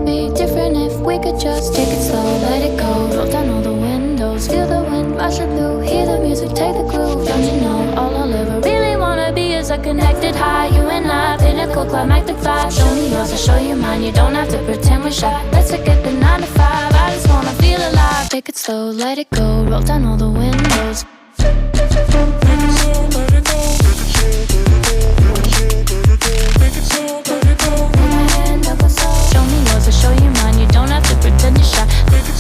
be different if we could just take it slow, let it go. Roll down all the windows, feel the wind rushing through, hear the music, take the groove. Don't you know, all I'll ever really wanna be is a connected high. You and I, pinnacle, climactic vibe. Show me yours, I'll show you mine. You don't have to pretend we're shy. Let's forget the 9 to 5. I just wanna feel alive. Take it slow, let it go. Roll down all the windows. Show me yours, I'll show you mine. You don't have to pretend you're shy. Take it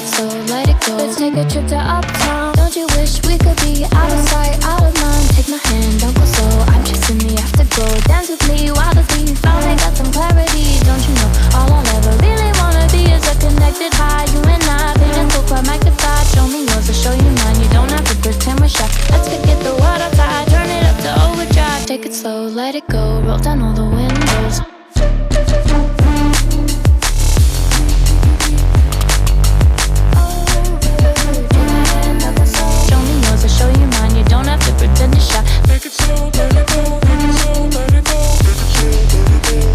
slow, let it go. Let's take a trip to uptown. Don't you wish we could be out of sight, out of mind? Take my hand, don't go slow. I'm chasing the afterglow. Dance with me while the beat finally got some clarity. Don't you know, all I'll ever really wanna be is a connected high. You and I, pinnacle, climactic vibe. Show me yours, I'll show you mine. You don't have to pretend we're shy. Let's forget the world outside, turn it up to overdrive. Take it slow, let it go. Roll down all the windows. Show you mine, you don't have to pretend you're shy. Take it slow, let it go. Take it slow, let it go. Take it slow, let it go.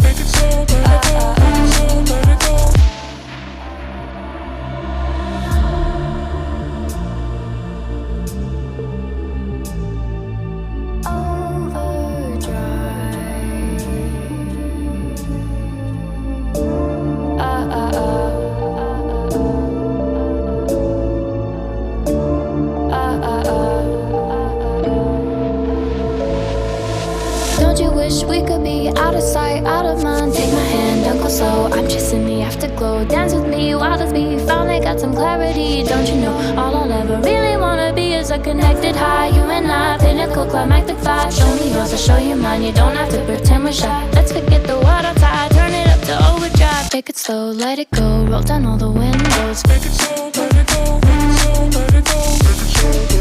Take it slow, let it go. Don't you wish we could be out of sight, out of mind? Take my hand, don't go slow. I'm chasing the afterglow. Dance with me while the beat finally got some clarity. Don't you know, all I'll ever really wanna be is a connected high. You and I, pinnacle, climactic vibe. Show me yours, I'll show you mine. You don't have to pretend we're shy. Let's forget the world outside, turn it up to overdrive. Take it slow, let it go. Roll down all the windows. Take it slow, let it go. Take it slow, let it go. Take it slow, let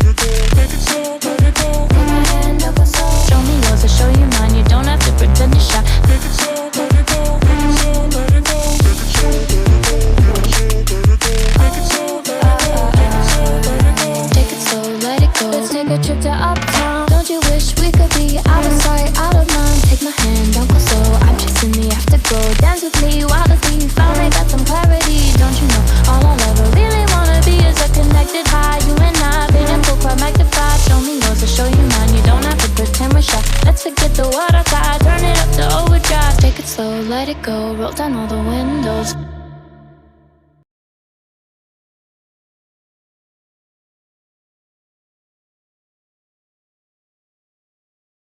it go. Take it slow, let it go. Take my hand, don't go slow. Show me yours, I'll show you mine. You don't have to pretend you're shy. Take it slow, let it go. Take it slow, let it go. Take it slow, let it go. Take it slow, let it go. Take it slow, let it go. Let's take a trip to uptown. Don't you wish we could be out of sight, out of mind? Take my hand, don't go slow. I'm chasing the afterglow. Dance with me while the beat finally got some clarity. Don't you know, all I'll ever really wanna be is a connected high. You and I, pinnacle, climactic vibe. Show me yours, I'll show you mine. You don't have to pretend we're shy. Let's forget the world outside, turn it up to overdrive. Take it slow, let it go. Roll down all the windows.